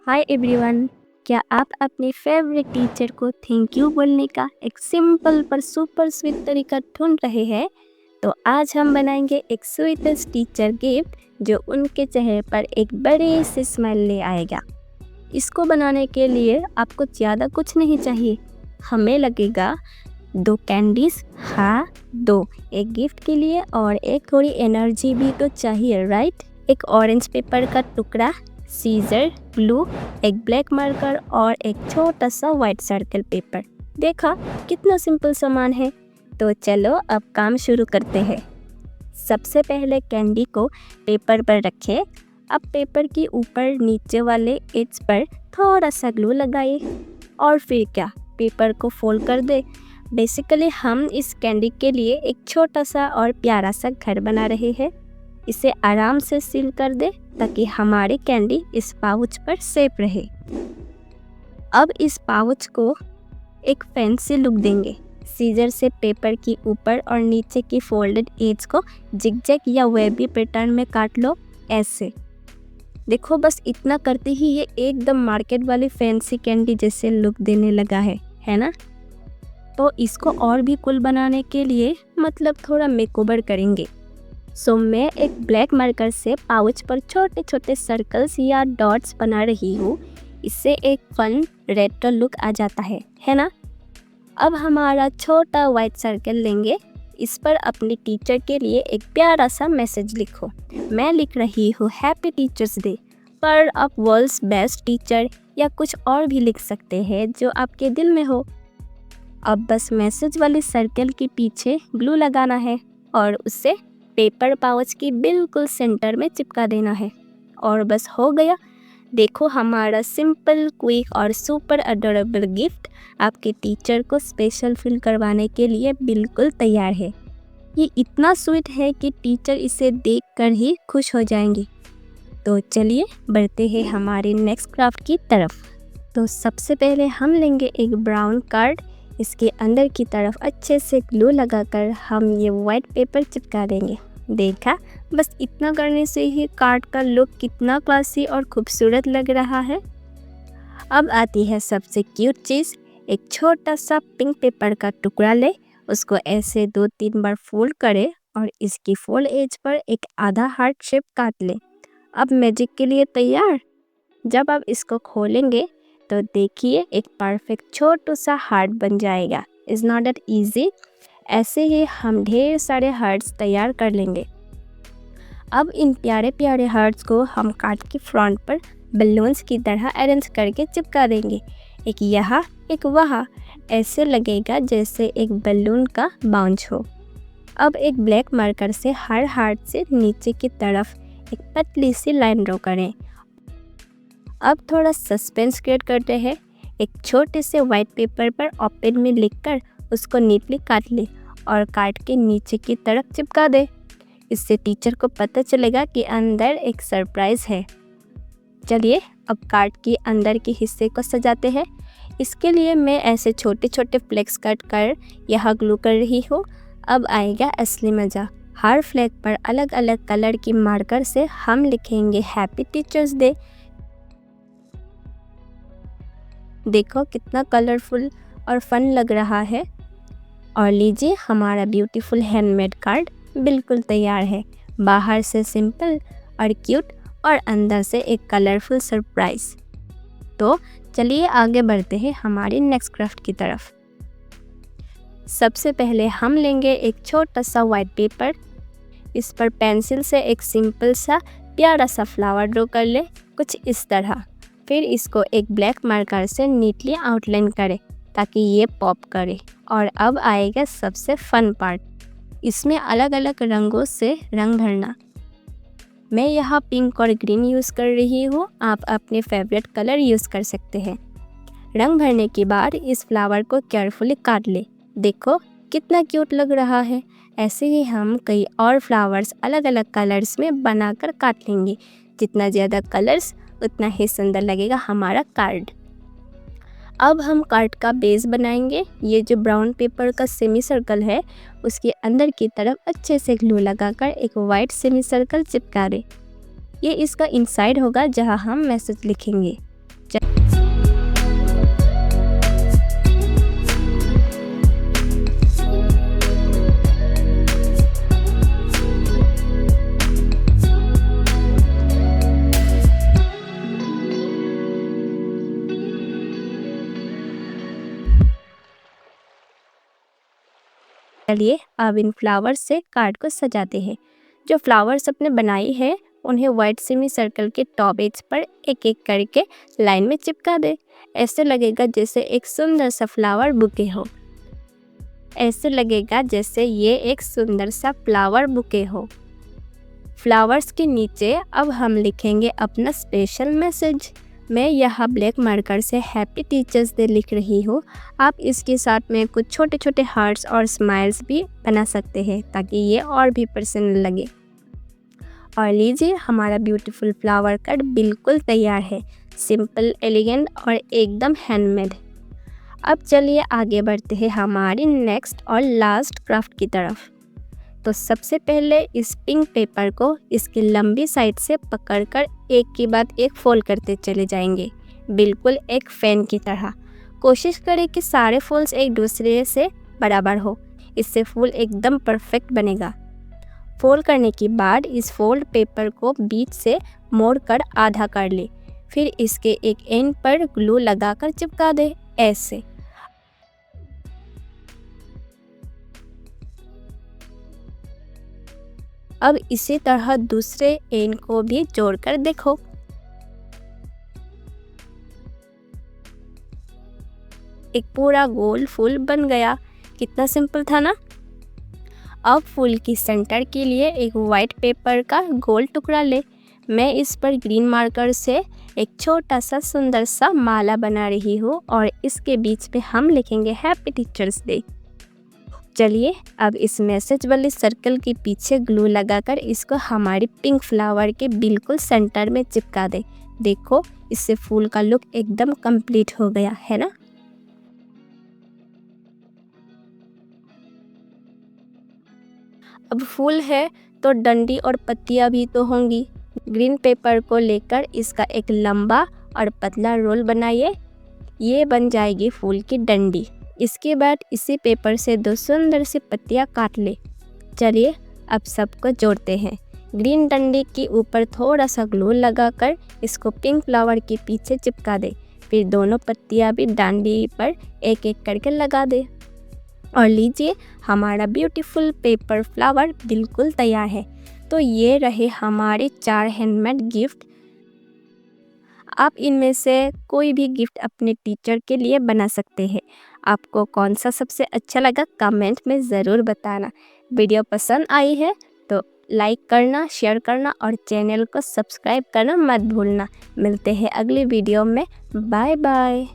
Hi everyone. क्या आप अपने फेवरेट टीचर को थैंक यू बोलने का एक सिंपल पर सुपर स्वीट तरीका ढूंढ रहे हैं? तो आज हम बनाएंगे एक स्वीटेस्ट टीचर गिफ्ट जो उनके चेहरे पर एक बड़ी सी स्माइल ले आएगा। इसको बनाने के लिए आपको ज़्यादा कुछ नहीं चाहिए। हमें लगेगा 2 कैंडीज, हाँ 2, एक गिफ्ट के लिए और एक थोड़ी एनर्जी भी तो चाहिए, राइट? एक ऑरेंज पेपर का टुकड़ा, सीजर, ग्लू, एक ब्लैक मार्कर और एक छोटा सा वाइट सर्कल पेपर। देखा कितना सिंपल सामान है। तो चलो अब काम शुरू करते हैं। सबसे पहले कैंडी को पेपर पर रखें। अब पेपर के ऊपर नीचे वाले एज पर थोड़ा सा ग्लू लगाइए और फिर क्या, पेपर को फोल्ड कर दे। बेसिकली हम इस कैंडी के लिए एक छोटा सा और प्यारा सा घर बना रहे हैं। इसे आराम से सील कर दे ताकि हमारी कैंडी इस पाउच पर सेफ रहे। अब इस पाउच को एक फैंसी लुक देंगे। सीजर से पेपर के ऊपर और नीचे की फोल्डेड एज को जिगजैग या वेबी पैटर्न में काट लो, ऐसे। देखो बस इतना करते ही ये एकदम मार्केट वाली फैंसी कैंडी जैसे लुक देने लगा है ना? तो इसको और भी कूल बनाने के लिए मतलब थोड़ा मेकओवर करेंगे। सो मैं एक ब्लैक मार्कर से पाउच पर छोटे छोटे सर्कल्स या डॉट्स बना रही हूँ। इससे एक फन रेट्रो लुक आ जाता है ना? अब हमारा छोटा वाइट सर्कल लेंगे। इस पर अपने टीचर के लिए एक प्यारा सा मैसेज लिखो। मैं लिख रही हूँ हैप्पी टीचर्स डे, पर आप वर्ल्ड्स बेस्ट टीचर या कुछ और भी लिख सकते हैं जो आपके दिल में हो। अब बस मैसेज वाले सर्कल के पीछे ग्लू लगाना है और उससे पेपर पाउच की बिल्कुल सेंटर में चिपका देना है और बस हो गया। देखो हमारा सिंपल, क्विक और सुपर अडोरेबल गिफ्ट आपके टीचर को स्पेशल फील करवाने के लिए बिल्कुल तैयार है। ये इतना स्वीट है कि टीचर इसे देखकर ही खुश हो जाएंगे। तो चलिए बढ़ते हैं हमारे नेक्स्ट क्राफ्ट की तरफ। तो सबसे पहले हम लेंगे एक ब्राउन कार्ड। इसके अंदर की तरफ अच्छे से ग्लू लगाकर हम ये वाइट पेपर चिपका देंगे। देखा, बस इतना करने से ही कार्ड का लुक कितना क्लासी और खूबसूरत लग रहा है। अब आती है सबसे क्यूट चीज़। एक छोटा सा पिंक पेपर का टुकड़ा ले, उसको ऐसे 2-3 बार फोल्ड करें और इसकी फोल्ड एज पर एक आधा हार्ट शेप काट ले। अब मैजिक के लिए तैयार। जब आप इसको खोलेंगे तो देखिए एक परफेक्ट छोटा सा हार्ट बन जाएगा। Is not that easy. ऐसे ही हम ढेर सारे हार्ट्स तैयार कर लेंगे। अब इन प्यारे प्यारे हार्ट्स को हम कार्ड की फ्रंट पर बलून्स की तरह अरेंज करके चिपका देंगे। एक यहाँ एक वहाँ, ऐसे लगेगा जैसे एक बलून का बाउंस हो। अब एक ब्लैक मार्कर से हर हार्ट से नीचे की तरफ एक पतली सी लाइन ड्रॉ करें। अब थोड़ा सस्पेंस क्रिएट करते हैं। एक छोटे से वाइट पेपर पर ओपन में लिखकर उसको नीटली काट ले और कार्ड के नीचे की तरफ चिपका दे। इससे टीचर को पता चलेगा कि अंदर एक सरप्राइज़ है। चलिए अब कार्ड के अंदर के हिस्से को सजाते हैं। इसके लिए मैं ऐसे छोटे छोटे फ्लेक्स कट कर यहाँ ग्लू कर रही हूँ। अब आएगा असली मज़ा। हर फ्लैग पर अलग अलग कलर की मार्कर से हम लिखेंगे हैप्पी टीचर्स डे। देखो कितना कलरफुल और फन लग रहा है। और लीजिए हमारा ब्यूटीफुल हैंडमेड कार्ड बिल्कुल तैयार है। बाहर से सिंपल और क्यूट और अंदर से एक कलरफुल सरप्राइज़। तो चलिए आगे बढ़ते हैं हमारी नेक्स्ट क्राफ्ट की तरफ। सबसे पहले हम लेंगे एक छोटा सा वाइट पेपर। इस पर पेंसिल से एक सिंपल सा प्यारा सा फ्लावर ड्रॉ कर ले, कुछ इस तरह। फिर इसको एक ब्लैक मार्कर से नीटली आउटलाइन करें ताकि ये पॉप करे। और अब आएगा सबसे फन पार्ट, इसमें अलग अलग रंगों से रंग भरना। मैं यहाँ पिंक और ग्रीन यूज़ कर रही हूँ, आप अपने फेवरेट कलर यूज़ कर सकते हैं। रंग भरने के बाद इस फ्लावर को केयरफुली काट ले। देखो कितना क्यूट लग रहा है। ऐसे ही हम कई और फ्लावर्स अलग अलग कलर्स में बनाकर काट लेंगे। जितना ज़्यादा कलर्स उतना ही सुंदर लगेगा हमारा कार्ड। अब हम कार्ड का बेस बनाएंगे। ये जो ब्राउन पेपर का सेमी सर्कल है उसके अंदर की तरफ अच्छे से ग्लू लगाकर एक वाइट सेमी सर्कल चिपका दें। ये इसका इनसाइड होगा जहां हम मैसेज लिखेंगे। चलिए अब इन फ्लावर्स से कार्ड को सजाते हैं। जो फ्लावर्स अपने बनाई है उन्हें व्हाइट सेमी सर्कल के टॉप एज पर एक एक करके लाइन में चिपका दे। ऐसे लगेगा जैसे एक सुंदर सा फ्लावर बुके हो। ऐसे लगेगा जैसे ये एक सुंदर सा फ्लावर बुके हो। फ्लावर्स के नीचे अब हम लिखेंगे अपना स्पेशल मैसेज। मैं यहाँ ब्लैक मार्कर से हैप्पी टीचर्स डे लिख रही हूँ। आप इसके साथ में कुछ छोटे छोटे हार्ट्स और स्माइल्स भी बना सकते हैं ताकि ये और भी पर्सनल लगे। और लीजिए हमारा ब्यूटीफुल फ्लावर कट बिल्कुल तैयार है। सिंपल, एलिगेंट और एकदम हैंडमेड। अब चलिए आगे बढ़ते हैं हमारी नेक्स्ट और लास्ट क्राफ्ट की तरफ। तो सबसे पहले इस पिंक पेपर को इसकी लंबी साइड से पकड़कर एक के बाद एक फोल्ड करते चले जाएंगे, बिल्कुल एक फैन की तरह। कोशिश करें कि सारे फोल्ड्स एक दूसरे से बराबर हो, इससे फूल एकदम परफेक्ट बनेगा। फोल्ड करने के बाद इस फोल्ड पेपर को बीच से मोड़कर आधा कर ले, फिर इसके एक एंड पर ग्लू लगाकर चिपका दे ऐसे। अब इसी तरह दूसरे एंड को भी जोड़कर देखो। एक पूरा गोल फूल बन गया। कितना सिंपल था ना। अब फूल की सेंटर के लिए एक वाइट पेपर का गोल टुकड़ा ले। मैं इस पर ग्रीन मार्कर से एक छोटा सा सुंदर सा माला बना रही हूँ और इसके बीच में हम लिखेंगे हैप्पी टीचर्स डे। चलिए अब इस मैसेज वाले सर्कल के पीछे ग्लू लगाकर इसको हमारी पिंक फ्लावर के बिल्कुल सेंटर में चिपका दे। देखो इससे फूल का लुक एकदम कंप्लीट हो गया है ना। अब फूल है तो डंडी और पत्तियां भी तो होंगी। ग्रीन पेपर को लेकर इसका एक लंबा और पतला रोल बनाइए। ये बन जाएगी फूल की डंडी। इसके बाद इसी पेपर से दो सुंदर सी पत्तियां काट ले। चलिए अब सबको जोड़ते हैं। ग्रीन डंडी के ऊपर थोड़ा सा ग्लू लगाकर इसको पिंक फ्लावर के पीछे चिपका दे। फिर दोनों पत्तियां भी डंडी पर एक एक करके लगा दे। और लीजिए हमारा ब्यूटीफुल पेपर फ्लावर बिल्कुल तैयार है। तो ये रहे हमारे 4 हैंडमेड गिफ्ट। आप इनमें से कोई भी गिफ्ट अपने टीचर के लिए बना सकते हैं। आपको कौन सा सबसे अच्छा लगा कमेंट में ज़रूर बताना। वीडियो पसंद आई है तो लाइक करना, शेयर करना और चैनल को सब्सक्राइब करना मत भूलना। मिलते हैं अगली वीडियो में। Bye bye.